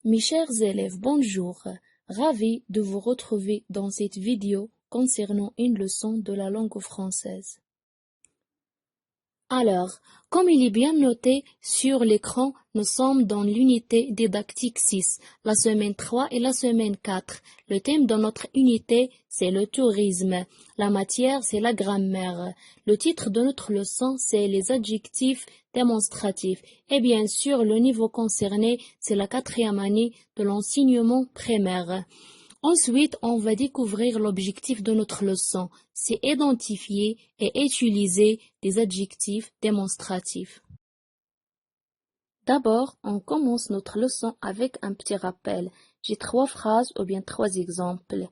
Mes chers élèves, bonjour. Ravi de vous retrouver dans cette vidéo concernant une leçon de la langue française. Alors, comme il est bien noté sur l'écran, nous sommes dans l'unité didactique 6, la semaine 3 et la semaine 4. Le thème de notre unité, c'est le tourisme. La matière, c'est la grammaire. Le titre de notre leçon, c'est les adjectifs démonstratifs. Et bien sûr, le niveau concerné, c'est la 4e année de l'enseignement primaire. Ensuite, on va découvrir l'objectif de notre leçon, c'est identifier et utiliser des adjectifs démonstratifs. D'abord, on commence notre leçon avec un petit rappel. J'ai 3 phrases ou bien 3 exemples.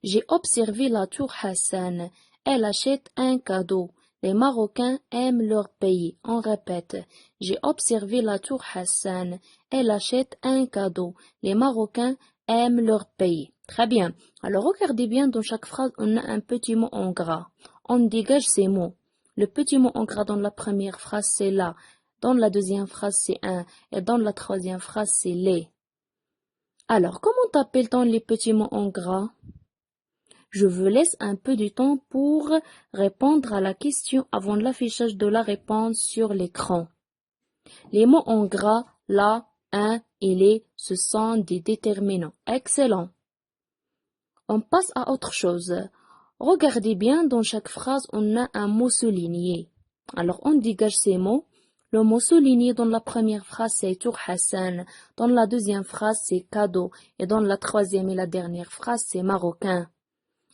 J'ai observé la tour Hassan. Elle achète un cadeau. Les Marocains aiment leur pays. On répète. J'ai observé la tour Hassan. Elle achète un cadeau. Les Marocains aiment leur pays. Très bien. Alors regardez bien, dans chaque phrase, on a un petit mot en gras. On dégage ces mots. Le petit mot en gras dans la première phrase, c'est là. Dans la deuxième phrase, c'est un. Et dans la troisième phrase, c'est les. Alors, comment t'appelle-t-on les petits mots en gras? Je vous laisse un peu de temps pour répondre à la question avant l'affichage de la réponse sur l'écran. Les mots en gras, la, un et les, ce sont des déterminants. Excellent. On passe à autre chose. Regardez bien, dans chaque phrase, on a un mot souligné. Alors, on dégage ces mots. Le mot souligné dans la première phrase, c'est Tour Hassan. Dans la deuxième phrase, c'est cadeau. Et dans la troisième et la dernière phrase, c'est marocain.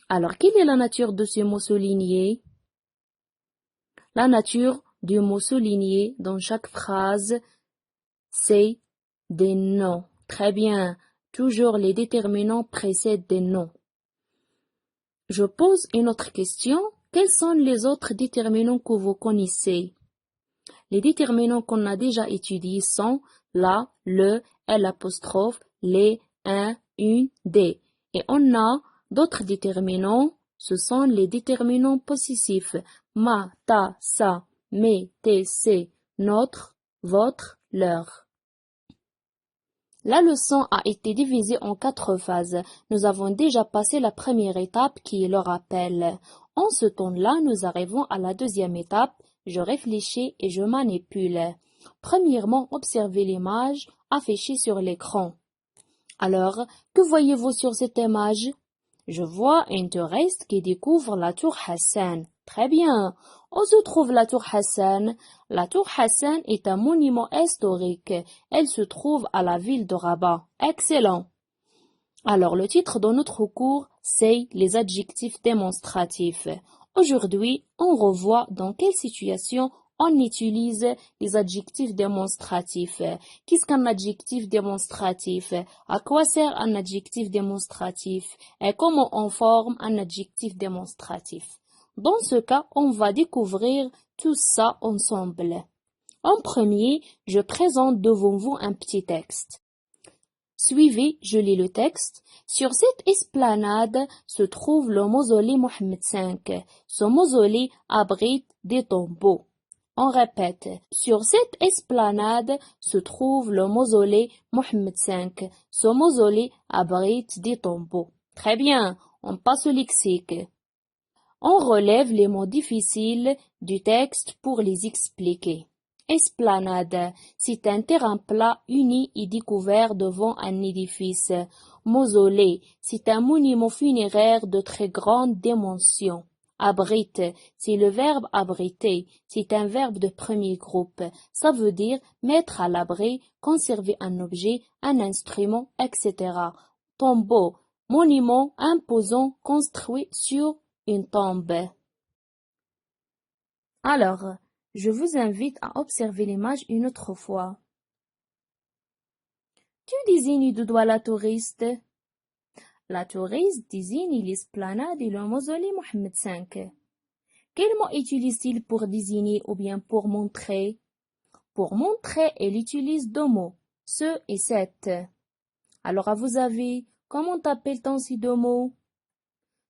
Alors, quelle est la nature de ce mot souligné? La nature du mot souligné dans chaque phrase, c'est des noms. Très bien. Toujours les déterminants précèdent des noms. Je pose une autre question. Quels sont les autres déterminants que vous connaissez? Les déterminants qu'on a déjà étudiés sont la, le, l'apostrophe, les, un, une, des. Et on a d'autres déterminants, ce sont les déterminants possessifs. Ma, ta, sa, mes, tes, c'est, notre, votre, leur. La leçon a été divisée en 4 phases. Nous avons déjà passé la première étape qui est le rappel. En ce temps-là, nous arrivons à la deuxième étape. Je réfléchis et je manipule. Premièrement, observez l'image affichée sur l'écran. Alors, que voyez-vous sur cette image? Je vois un touriste qui découvre la tour Hassan. Très bien. Où se trouve la tour Hassan? La tour Hassan est un monument historique. Elle se trouve à la ville de Rabat. Excellent. Alors, le titre de notre cours, c'est les adjectifs démonstratifs. Aujourd'hui, on revoit dans quelle situation on utilise les adjectifs démonstratifs. Qu'est-ce qu'un adjectif démonstratif? À quoi sert un adjectif démonstratif? Et comment on forme un adjectif démonstratif? Dans ce cas, on va découvrir tout ça ensemble. En premier, je présente devant vous un petit texte. Suivez, je lis le texte. Sur cette esplanade se trouve le mausolée Mohammed V. Ce mausolée abrite des tombeaux. On répète. Sur cette esplanade se trouve le mausolée Mohammed V. Ce mausolée abrite des tombeaux. Très bien, on passe au lexique. On relève les mots difficiles du texte pour les expliquer. Esplanade, c'est un terrain plat uni et découvert devant un édifice. Mausolée, c'est un monument funéraire de très grande dimension. Abrite, c'est le verbe abriter, c'est un verbe de premier groupe. Ça veut dire mettre à l'abri, conserver un objet, un instrument, etc. Tombeau, monument imposant construit sur une tombe. Alors, je vous invite à observer l'image une autre fois. Tu désignes du doigt la touriste. La touriste désigne l'esplanade et le mausolée Mohammed V. Quel mot utilise-t-il pour désigner ou bien pour montrer? Pour montrer, elle utilise 2 mots, ce et cette. Alors, à vous avis, comment appelle-t-on ces 2 mots?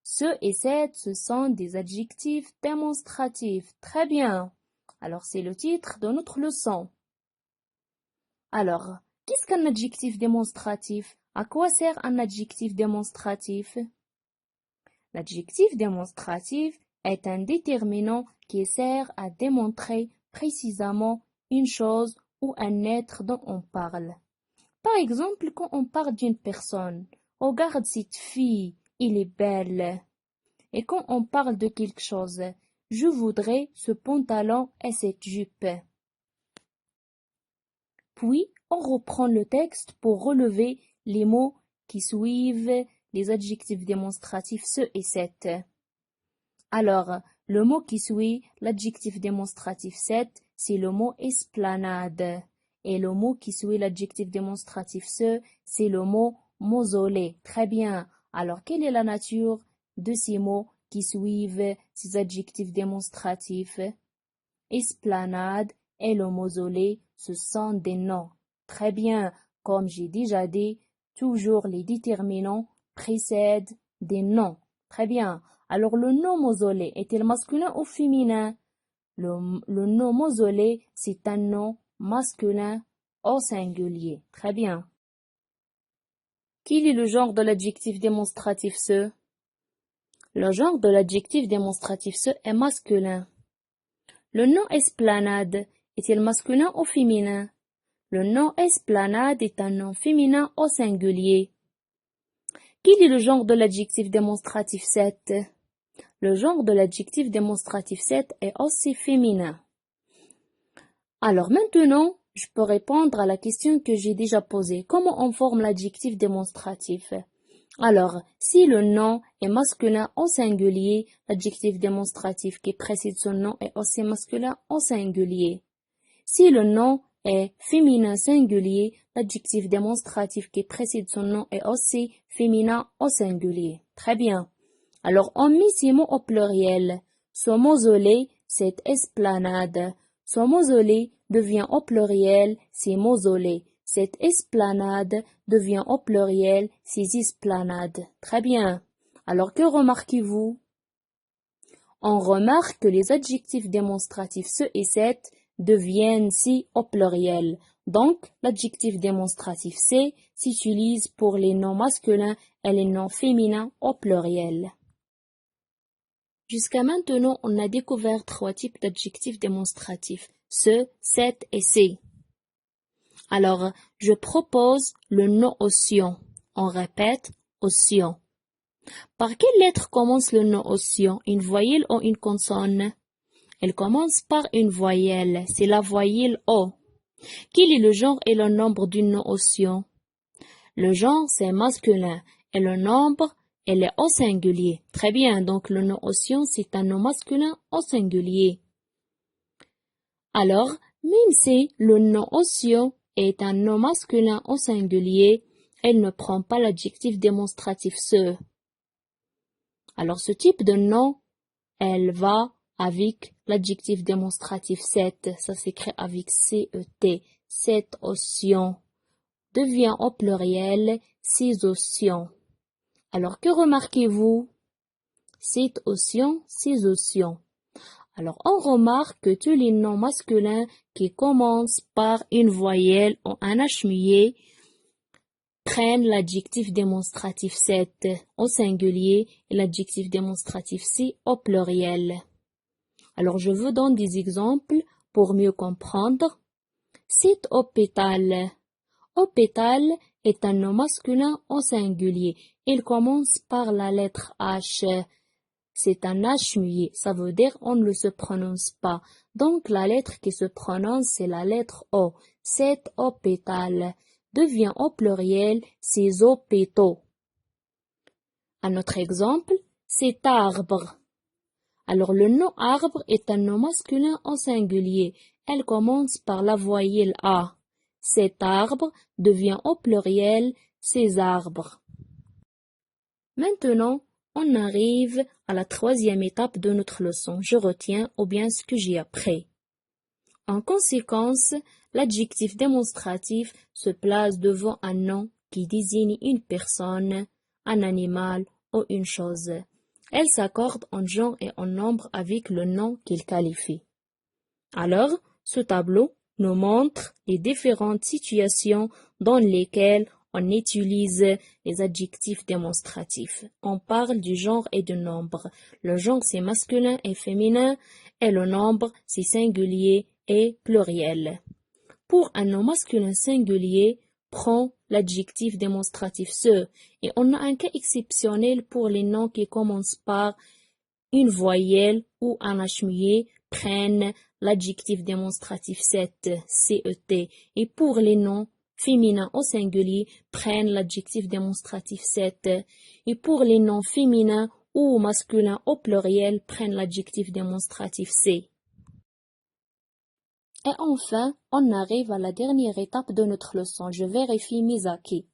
Ce et cette, ce sont des adjectifs démonstratifs. Très bien. Alors, c'est le titre de notre leçon. Alors, Qu'est-ce qu'un adjectif démonstratif? À quoi sert un adjectif démonstratif? L'adjectif démonstratif est un déterminant qui sert à démontrer précisément une chose ou un être dont on parle. Par exemple, quand on parle d'une personne, regarde cette fille, elle est belle. Et quand on parle de quelque chose, je voudrais ce pantalon et cette jupe. Puis, on reprend le texte pour relever les mots qui suivent les adjectifs démonstratifs ce et cette. Alors, le mot qui suit l'adjectif démonstratif cette, c'est le mot esplanade. Et le mot qui suit l'adjectif démonstratif ce, c'est le mot mausolée. Très bien. Alors, quelle est la nature de ces mots qui suivent ces adjectifs démonstratifs? Esplanade et le mausolée, ce sont des noms. Très bien. Comme j'ai déjà dit, toujours les déterminants précèdent des noms. Très bien. Alors, le nom mausolée est-il masculin ou féminin? Le nom mausolée, c'est un nom masculin au singulier. Très bien. Quel est le genre de l'adjectif démonstratif ce? Le genre de l'adjectif démonstratif ce est masculin. Le nom esplanade est-il masculin ou féminin? Le nom esplanade est un nom féminin au singulier. Quel est le genre de l'adjectif démonstratif cette? Le genre de l'adjectif démonstratif cette est aussi féminin. Alors maintenant, je peux répondre à la question que j'ai déjà posée. Comment on forme l'adjectif démonstratif? Alors, si le nom est masculin au singulier, l'adjectif démonstratif qui précède son nom est aussi masculin au singulier. Si le nom est féminin singulier, l'adjectif démonstratif qui précède son nom est aussi féminin au singulier. Très bien. Alors, on met ces mots au pluriel. Ce mausolée, cette esplanade. Ce mausolée devient au pluriel, ces mausolées. Cette esplanade devient au pluriel, ces esplanades. Très bien. Alors, que remarquez-vous? On remarque que les adjectifs démonstratifs ce et cette deviennent si au pluriel. Donc, l'adjectif démonstratif c'est s'utilise pour les noms masculins et les noms féminins au pluriel. Jusqu'à maintenant, on a découvert 3 types d'adjectifs démonstratifs, ce, cette et c'est. Alors, je propose le nom océan. On répète, océan. Par quelle lettre commence le nom océan, une voyelle ou une consonne? Elle commence par une voyelle, c'est la voyelle O. Quel est le genre et le nombre du nom océan? Le genre, c'est masculin, et le nombre, elle est au singulier. Très bien, donc le nom océan, c'est un nom masculin au singulier. Alors, même si le nom océan est un nom masculin au singulier, elle ne prend pas l'adjectif démonstratif ce. Alors, ce type de nom, elle va avec l'adjectif démonstratif cette. Ça s'écrit avec C-E-T. Cet océan devient au pluriel ces océans. Alors, que remarquez-vous? Cet océan, ces océans. Alors, on remarque que tous les noms masculins qui commencent par une voyelle ou un H muet prennent l'adjectif démonstratif cette au singulier et l'adjectif démonstratif c'est au pluriel. Alors, je vous donne des exemples pour mieux comprendre. Cet hôpital. Hôpital est un nom masculin au singulier. Il commence par la lettre H. C'est un H muet, ça veut dire on ne se prononce pas. Donc la lettre qui se prononce, c'est la lettre O. Cet hôpital devient au pluriel ces hôpitaux. Un autre exemple, cet arbre. Alors le nom arbre est un nom masculin au singulier. Elle commence par la voyelle A. Cet arbre devient au pluriel ces arbres. Maintenant, on arrive à la 3e étape de notre leçon. Je retiens ou bien ce que j'ai appris. En conséquence, l'adjectif démonstratif se place devant un nom qui désigne une personne, un animal ou une chose. Elle s'accorde en genre et en nombre avec le nom qu'il qualifie. Alors, ce tableau nous montre les différentes situations dans lesquelles on utilise les adjectifs démonstratifs. On parle du genre et du nombre. Le genre, c'est masculin et féminin, et le nombre, c'est singulier et pluriel. Pour un nom masculin singulier, prends l'adjectif démonstratif ce, et on a un cas exceptionnel pour les noms qui commencent par une voyelle ou un H muet, prennent l'adjectif démonstratif cet, cet, et pour les noms féminins au singulier, prennent l'adjectif démonstratif cet, et pour les noms féminins ou masculins au pluriel, prennent l'adjectif démonstratif c. Et enfin, on arrive à la dernière étape de notre leçon. Je vérifie mes acquis.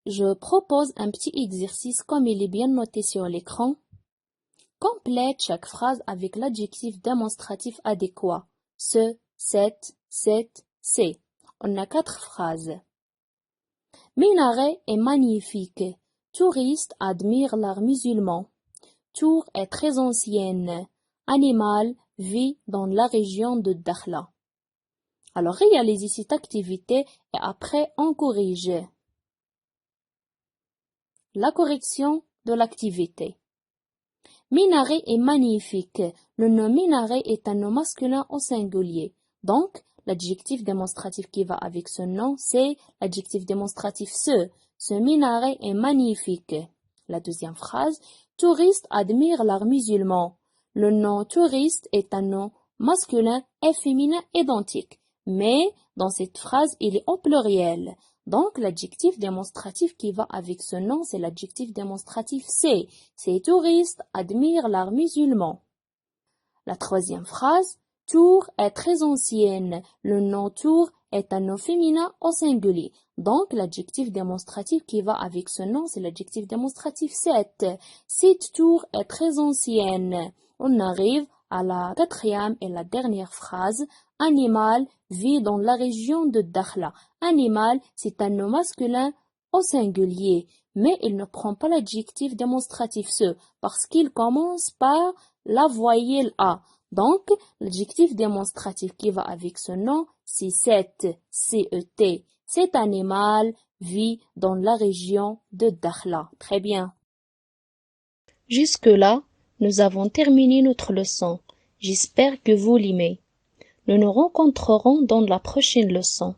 Je propose un petit exercice comme il est bien noté sur l'écran. Complète chaque phrase avec l'adjectif démonstratif adéquat. Ce, cette, c'est. On a 4 phrases. Minaret est magnifique. Touristes admirent l'art musulman. Tour est très ancienne. Animal vit dans la région de Dakhla. Alors réalisez cette activité et après on corrige. La correction de l'activité. Minaret est magnifique. Le nom minaret est un nom masculin au singulier. Donc, l'adjectif démonstratif qui va avec ce nom, c'est l'adjectif démonstratif ce. Ce minaret est magnifique. La deuxième phrase, touristes admirent l'art musulman. Le nom touriste est un nom masculin et féminin identique. Mais, dans cette phrase, il est au pluriel. Donc, l'adjectif démonstratif qui va avec ce nom, c'est l'adjectif démonstratif c'est. Ces touristes admirent l'art musulman. La troisième phrase, Tours est très ancienne. Le nom Tours est un nom féminin au singulier. Donc, l'adjectif démonstratif qui va avec ce nom, c'est l'adjectif démonstratif cette. Cette tour est très ancienne. On arrive à la quatrième et la dernière phrase. Animal vit dans la région de Dakhla. Animal, c'est un nom masculin au singulier, mais il ne prend pas l'adjectif démonstratif ce, parce qu'il commence par la voyelle A. Donc, l'adjectif démonstratif qui va avec ce nom, c'est cet, cet. Cet animal vit dans la région de Dakhla. Très bien. Jusque-là, nous avons terminé notre leçon. J'espère que vous l'aimez. Nous nous rencontrerons dans la prochaine leçon.